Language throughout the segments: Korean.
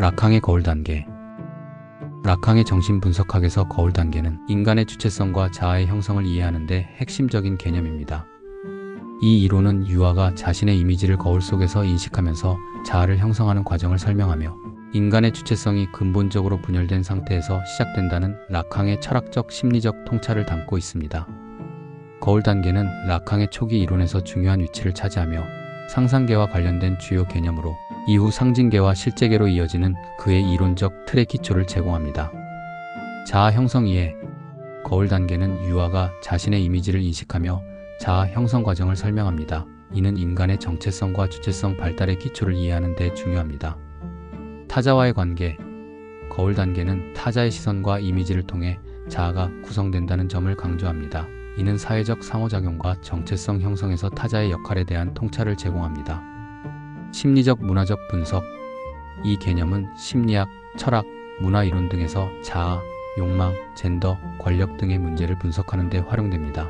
락항의 거울 단계. 락항의 정신분석학에서 거울 단계는 인간의 주체성과 자아의 형성을 이해하는 데 핵심적인 개념입니다. 이 이론은 유아가 자신의 이미지를 거울 속에서 인식하면서 자아를 형성하는 과정을 설명하며 인간의 주체성이 근본적으로 분열된 상태에서 시작된다는 락항의 철학적 심리적 통찰을 담고 있습니다. 거울 단계는 락항의 초기 이론에서 중요한 위치를 차지하며 상상계와 관련된 주요 개념으로 이후 상징계와 실제계로 이어지는 그의 이론적 틀의 기초를 제공합니다. 자아 형성 이해. 거울 단계는 유아가 자신의 이미지를 인식하며 자아 형성 과정을 설명합니다. 이는 인간의 정체성과 주체성 발달의 기초를 이해하는 데 중요합니다. 타자와의 관계. 거울 단계는 타자의 시선과 이미지를 통해 자아가 구성된다는 점을 강조합니다. 이는 사회적 상호작용과 정체성 형성에서 타자의 역할에 대한 통찰을 제공합니다. 심리적 문화적 분석. 이 개념은 심리학, 철학, 문화 이론 등에서 자아, 욕망, 젠더, 권력 등의 문제를 분석하는 데 활용됩니다.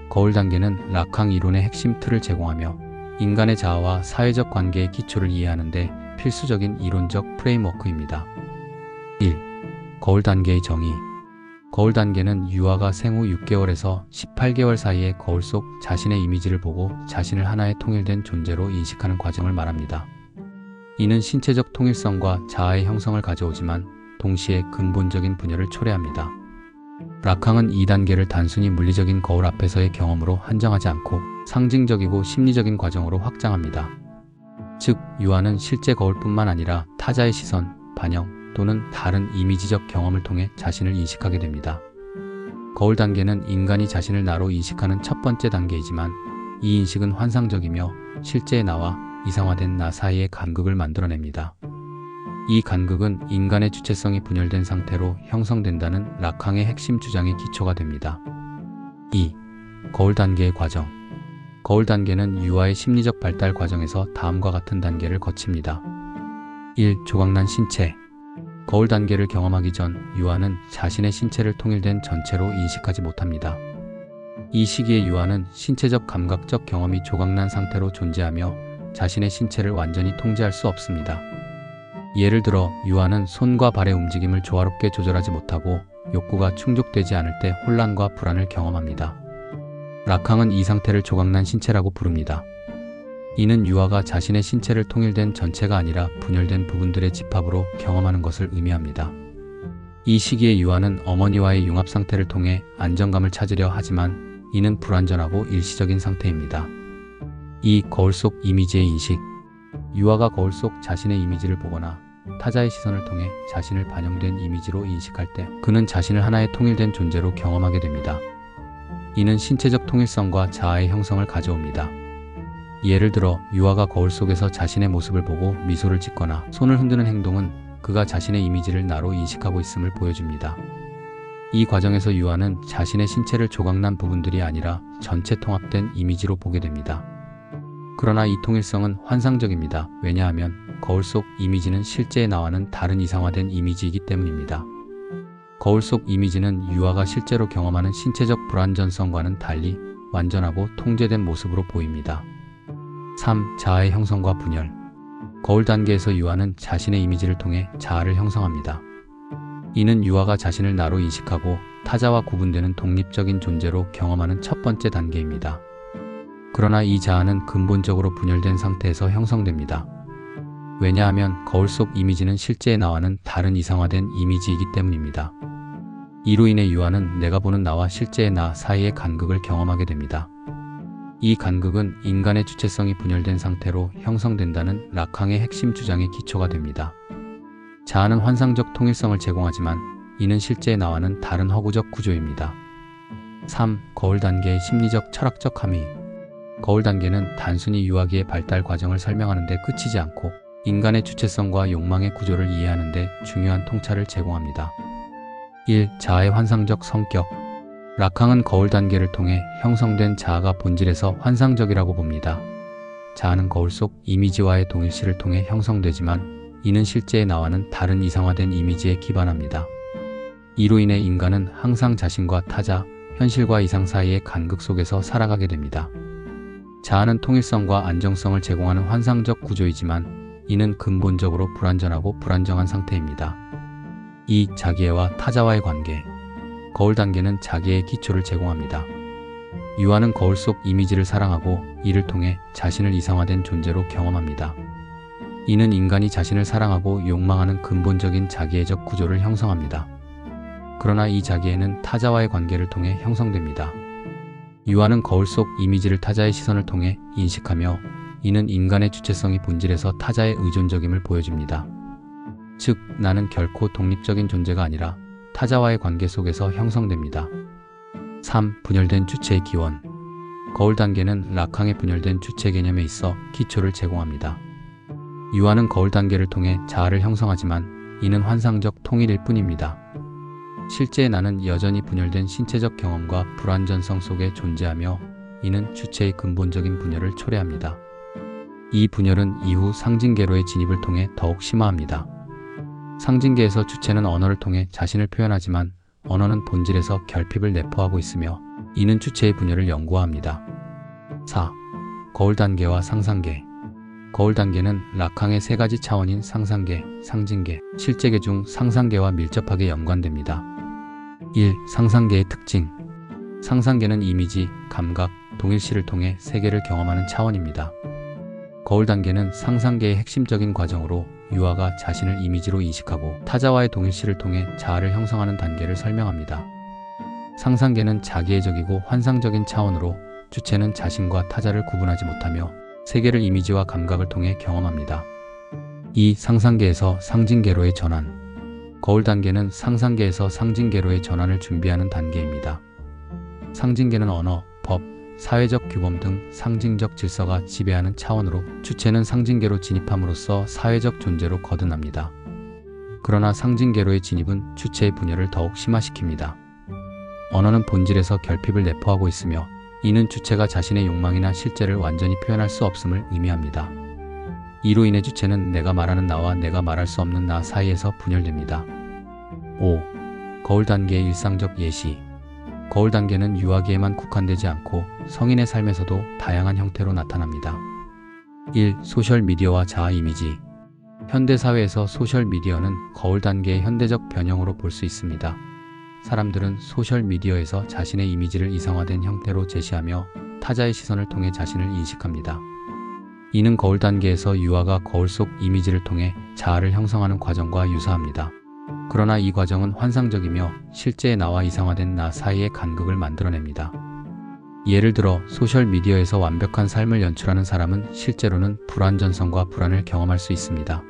거울 단계는 락항 이론의 핵심 틀을 제공하며 인간의 자아와 사회적 관계의 기초를 이해하는 데 필수적인 이론적 프레임워크입니다. 1. 거울 단계의 정의. 거울 단계는 유아가 생후 6개월에서 18개월 사이에 거울 속 자신의 이미지를 보고 자신을 하나의 통일된 존재로 인식하는 과정을 말합니다. 이는 신체적 통일성과 자아의 형성을 가져오지만 동시에 근본적인 분열을 초래합니다. 락항은 이 단계를 단순히 물리적인 거울 앞에서의 경험으로 한정하지 않고 상징적이고 심리적인 과정으로 확장합니다. 즉, 유아는 실제 거울뿐만 아니라 타자의 시선, 반영, 또는 다른 이미지적 경험을 통해 자신을 인식하게 됩니다. 거울 단계는 인간이 자신을 나로 인식하는 첫 번째 단계이지만 이 인식은 환상적이며 실제의 나와 이상화된 나 사이의 간극을 만들어냅니다. 이 간극은 인간의 주체성이 분열된 상태로 형성된다는 락항의 핵심 주장의 기초가 됩니다. 2. 거울 단계의 과정. 거울 단계는 유아의 심리적 발달 과정에서 다음과 같은 단계를 거칩니다. 1. 조각난 신체. 거울 단계를 경험하기 전 유아는 자신의 신체를 통일된 전체로 인식하지 못합니다. 이 시기에 유아는 신체적 감각적 경험이 조각난 상태로 존재하며 자신의 신체를 완전히 통제할 수 없습니다. 예를 들어 유아는 손과 발의 움직임을 조화롭게 조절하지 못하고 욕구가 충족되지 않을 때 혼란과 불안을 경험합니다. 락항은 이 상태를 조각난 신체라고 부릅니다. 이는 유아가 자신의 신체를 통일된 전체가 아니라 분열된 부분들의 집합으로 경험하는 것을 의미합니다. 이 시기에 유아는 어머니와의 융합 상태를 통해 안정감을 찾으려 하지만 이는 불완전하고 일시적인 상태입니다. 2. 거울 속 이미지의 인식. 유아가 거울 속 자신의 이미지를 보거나 타자의 시선을 통해 자신을 반영된 이미지로 인식할 때 그는 자신을 하나의 통일된 존재로 경험하게 됩니다. 이는 신체적 통일성과 자아의 형성을 가져옵니다. 예를 들어 유아가 거울 속에서 자신의 모습을 보고 미소를 짓거나 손을 흔드는 행동은 그가 자신의 이미지를 나로 인식하고 있음을 보여줍니다. 이 과정에서 유아는 자신의 신체를 조각난 부분들이 아니라 전체 통합된 이미지로 보게 됩니다. 그러나 이 통일성은 환상적입니다. 왜냐하면 거울 속 이미지는 실제의 나와는 다른 이상화된 이미지이기 때문입니다. 거울 속 이미지는 유아가 실제로 경험하는 신체적 불완전성과는 달리 완전하고 통제된 모습으로 보입니다. 3. 자아의 형성과 분열. 거울 단계에서 유아는 자신의 이미지를 통해 자아를 형성합니다. 이는 유아가 자신을 나로 인식하고 타자와 구분되는 독립적인 존재로 경험하는 첫 번째 단계입니다. 그러나 이 자아는 근본적으로 분열된 상태에서 형성됩니다. 왜냐하면 거울 속 이미지는 실제의 나와는 다른 이상화된 이미지이기 때문입니다. 이로 인해 유아는 내가 보는 나와 실제의 나 사이의 간극을 경험하게 됩니다. 이 간극은 인간의 주체성이 분열된 상태로 형성된다는 락항의 핵심 주장의 기초가 됩니다. 자아는 환상적 통일성을 제공하지만 이는 실제의 나와는 다른 허구적 구조입니다. 3. 거울 단계의 심리적 철학적 함의. 거울 단계는 단순히 유아기의 발달 과정을 설명하는 데 그치지 않고 인간의 주체성과 욕망의 구조를 이해하는 데 중요한 통찰을 제공합니다. 1. 자아의 환상적 성격. 락항은 거울 단계를 통해 형성된 자아가 본질에서 환상적이라고 봅니다. 자아는 거울 속 이미지와의 동일시를 통해 형성되지만 이는 실제의 나와는 다른 이상화된 이미지에 기반합니다. 이로 인해 인간은 항상 자신과 타자, 현실과 이상 사이의 간극 속에서 살아가게 됩니다. 자아는 통일성과 안정성을 제공하는 환상적 구조이지만 이는 근본적으로 불완전하고 불안정한 상태입니다. 2. 자기애와 타자와의 관계. 거울 단계는 자기의 기초를 제공합니다. 유아는 거울 속 이미지를 사랑하고 이를 통해 자신을 이상화된 존재로 경험합니다. 이는 인간이 자신을 사랑하고 욕망하는 근본적인 자기애적 구조를 형성합니다. 그러나 이 자기애는 타자와의 관계를 통해 형성됩니다. 유아는 거울 속 이미지를 타자의 시선을 통해 인식하며 이는 인간의 주체성이 본질에서 타자의 의존적임을 보여줍니다. 즉, 나는 결코 독립적인 존재가 아니라 타자와의 관계 속에서 형성됩니다. 3. 분열된 주체의 기원. 거울 단계는 라캉의 분열된 주체 개념에 있어 기초를 제공합니다. 유아는 거울 단계를 통해 자아를 형성하지만 이는 환상적 통일일 뿐입니다. 실제의 나는 여전히 분열된 신체적 경험과 불완전성 속에 존재하며 이는 주체의 근본적인 분열을 초래합니다. 이 분열은 이후 상징계로의 진입을 통해 더욱 심화합니다. 상징계에서 주체는 언어를 통해 자신을 표현하지만 언어는 본질에서 결핍을 내포하고 있으며 이는 주체의 분열을 연구합니다. 4. 거울 단계와 상상계. 거울 단계는 라캉의 세 가지 차원인 상상계, 상징계, 실제계 중 상상계와 밀접하게 연관됩니다. 1. 상상계의 특징. 상상계는 이미지, 감각, 동일시를 통해 세계를 경험하는 차원입니다. 거울 단계는 상상계의 핵심적인 과정으로 유아가 자신을 이미지로 인식하고 타자와의 동일시를 통해 자아를 형성하는 단계를 설명합니다. 상상계는 자기애적이고 환상적인 차원으로 주체는 자신과 타자를 구분하지 못하며 세계를 이미지와 감각을 통해 경험합니다. 2. 상상계에서 상징계로의 전환. 거울 단계는 상상계에서 상징계로의 전환을 준비하는 단계입니다. 상징계는 언어, 법, 사회적 규범 등 상징적 질서가 지배하는 차원으로 주체는 상징계로 진입함으로써 사회적 존재로 거듭납니다. 그러나 상징계로의 진입은 주체의 분열을 더욱 심화시킵니다. 언어는 본질에서 결핍을 내포하고 있으며 이는 주체가 자신의 욕망이나 실제를 완전히 표현할 수 없음을 의미합니다. 이로 인해 주체는 내가 말하는 나와 내가 말할 수 없는 나 사이에서 분열됩니다. 5. 거울 단계의 일상적 예시. 거울 단계는 유아기에만 국한되지 않고 성인의 삶에서도 다양한 형태로 나타납니다. 1. 소셜미디어와 자아 이미지. 현대사회에서 소셜미디어는 거울 단계의 현대적 변형으로 볼 수 있습니다. 사람들은 소셜미디어에서 자신의 이미지를 이상화된 형태로 제시하며 타자의 시선을 통해 자신을 인식합니다. 이는 거울 단계에서 유아가 거울 속 이미지를 통해 자아를 형성하는 과정과 유사합니다. 그러나 이 과정은 환상적이며 실제의 나와 이상화된 나 사이의 간극을 만들어냅니다. 예를 들어 소셜미디어에서 완벽한 삶을 연출하는 사람은 실제로는 불완전성과 불안을 경험할 수 있습니다.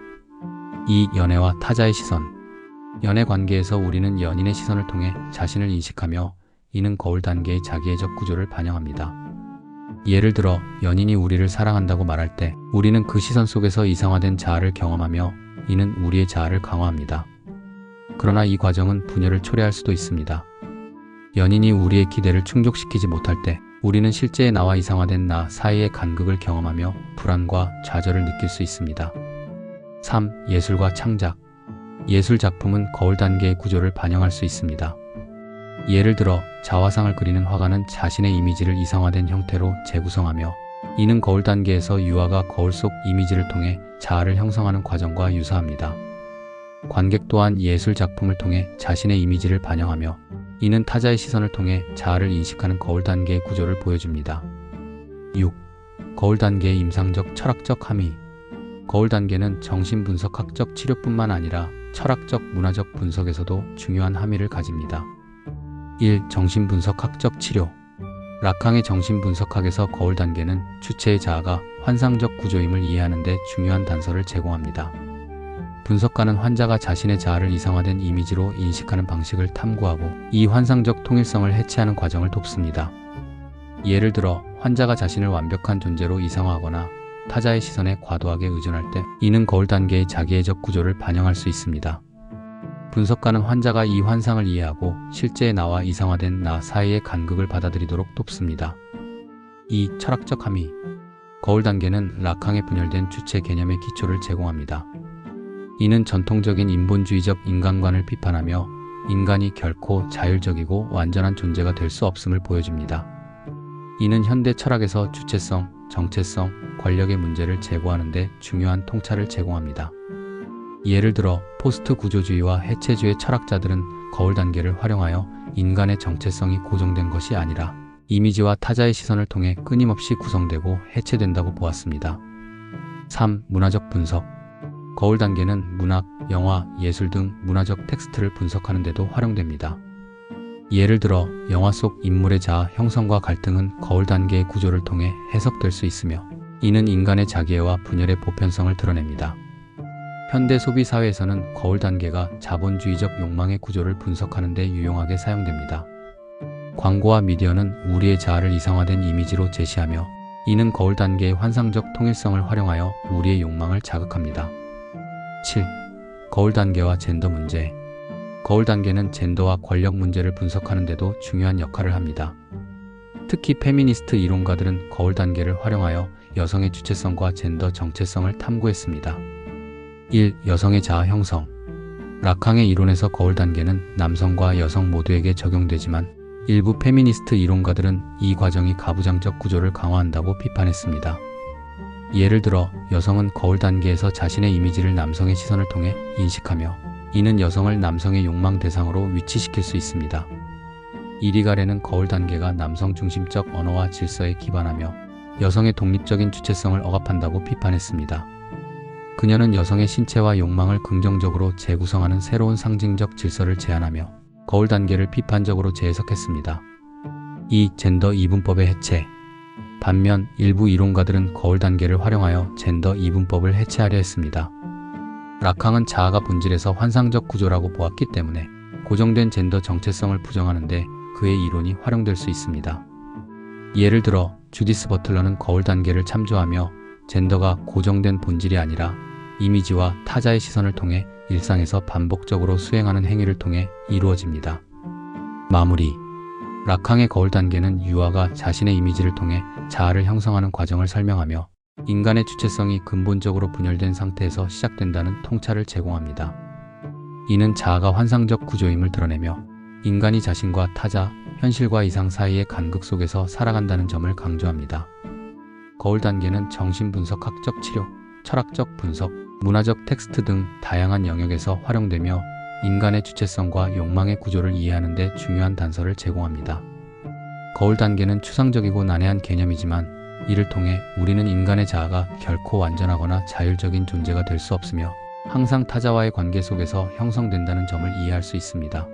2. 연애와 타자의 시선. 연애 관계에서 우리는 연인의 시선을 통해 자신을 인식하며 이는 거울 단계의 자기애적 구조를 반영합니다. 예를 들어 연인이 우리를 사랑한다고 말할 때 우리는 그 시선 속에서 이상화된 자아를 경험하며 이는 우리의 자아를 강화합니다. 그러나 이 과정은 분열을 초래할 수도 있습니다. 연인이 우리의 기대를 충족시키지 못할 때 우리는 실제의 나와 이상화된 나 사이의 간극을 경험하며 불안과 좌절을 느낄 수 있습니다. 3. 예술과 창작. 예술 작품은 거울 단계의 구조를 반영할 수 있습니다. 예를 들어 자화상을 그리는 화가는 자신의 이미지를 이상화된 형태로 재구성하며 이는 거울 단계에서 유아가 거울 속 이미지를 통해 자아를 형성하는 과정과 유사합니다. 관객 또한 예술 작품을 통해 자신의 이미지를 반영하며 이는 타자의 시선을 통해 자아를 인식하는 거울 단계의 구조를 보여줍니다. 6. 거울 단계의 임상적 철학적 함의. 거울 단계는 정신분석학적 치료뿐만 아니라 철학적 문화적 분석에서도 중요한 함의를 가집니다. 1. 정신분석학적 치료. 라캉의 정신분석학에서 거울 단계는 주체의 자아가 환상적 구조임을 이해하는 데 중요한 단서를 제공합니다. 분석가는 환자가 자신의 자아를 이상화된 이미지로 인식하는 방식을 탐구하고 이 환상적 통일성을 해체하는 과정을 돕습니다. 예를 들어 환자가 자신을 완벽한 존재로 이상화하거나 타자의 시선에 과도하게 의존할 때 이는 거울 단계의 자기애적 구조를 반영할 수 있습니다. 분석가는 환자가 이 환상을 이해하고 실제의 나와 이상화된 나 사이의 간극을 받아들이도록 돕습니다. 2. 철학적 함의. 거울 단계는 라캉의 분열된 주체 개념의 기초를 제공합니다. 이는 전통적인 인본주의적 인간관을 비판하며 인간이 결코 자율적이고 완전한 존재가 될 수 없음을 보여줍니다. 이는 현대 철학에서 주체성, 정체성, 권력의 문제를 제고하는 데 중요한 통찰을 제공합니다. 예를 들어 포스트 구조주의와 해체주의 철학자들은 거울 단계를 활용하여 인간의 정체성이 고정된 것이 아니라 이미지와 타자의 시선을 통해 끊임없이 구성되고 해체된다고 보았습니다. 3. 문화적 분석. 거울 단계는 문학, 영화, 예술 등 문화적 텍스트를 분석하는 데도 활용됩니다. 예를 들어 영화 속 인물의 자아 형성과 갈등은 거울 단계의 구조를 통해 해석될 수 있으며 이는 인간의 자기애와 분열의 보편성을 드러냅니다. 현대 소비 사회에서는 거울 단계가 자본주의적 욕망의 구조를 분석하는 데 유용하게 사용됩니다. 광고와 미디어는 우리의 자아를 이상화된 이미지로 제시하며 이는 거울 단계의 환상적 통일성을 활용하여 우리의 욕망을 자극합니다. 7. 거울 단계와 젠더 문제. 거울 단계는 젠더와 권력 문제를 분석하는 데도 중요한 역할을 합니다. 특히 페미니스트 이론가들은 거울 단계를 활용하여 여성의 주체성과 젠더 정체성을 탐구했습니다. 1. 여성의 자아 형성. 라캉의 이론에서 거울 단계는 남성과 여성 모두에게 적용되지만 일부 페미니스트 이론가들은 이 과정이 가부장적 구조를 강화한다고 비판했습니다. 예를 들어 여성은 거울 단계에서 자신의 이미지를 남성의 시선을 통해 인식하며 이는 여성을 남성의 욕망 대상으로 위치시킬 수 있습니다. 이리가레는 거울 단계가 남성 중심적 언어와 질서에 기반하며 여성의 독립적인 주체성을 억압한다고 비판했습니다. 그녀는 여성의 신체와 욕망을 긍정적으로 재구성하는 새로운 상징적 질서를 제안하며 거울 단계를 비판적으로 재해석했습니다. 2. 젠더 이분법의 해체. 반면 일부 이론가들은 거울 단계를 활용하여 젠더 이분법을 해체하려 했습니다. 라캉은 자아가 본질에서 환상적 구조라고 보았기 때문에 고정된 젠더 정체성을 부정하는데 그의 이론이 활용될 수 있습니다. 예를 들어 주디스 버틀러는 거울 단계를 참조하며 젠더가 고정된 본질이 아니라 이미지와 타자의 시선을 통해 일상에서 반복적으로 수행하는 행위를 통해 이루어집니다. 마무리. 라캉의 거울 단계는 유아가 자신의 이미지를 통해 자아를 형성하는 과정을 설명하며 인간의 주체성이 근본적으로 분열된 상태에서 시작된다는 통찰을 제공합니다. 이는 자아가 환상적 구조임을 드러내며 인간이 자신과 타자, 현실과 이상 사이의 간극 속에서 살아간다는 점을 강조합니다. 거울 단계는 정신분석학적 치료, 철학적 분석, 문화적 텍스트 등 다양한 영역에서 활용되며 인간의 주체성과 욕망의 구조를 이해하는 데 중요한 단서를 제공합니다. 거울 단계는 추상적이고 난해한 개념이지만 이를 통해 우리는 인간의 자아가 결코 완전하거나 자율적인 존재가 될 수 없으며 항상 타자와의 관계 속에서 형성된다는 점을 이해할 수 있습니다.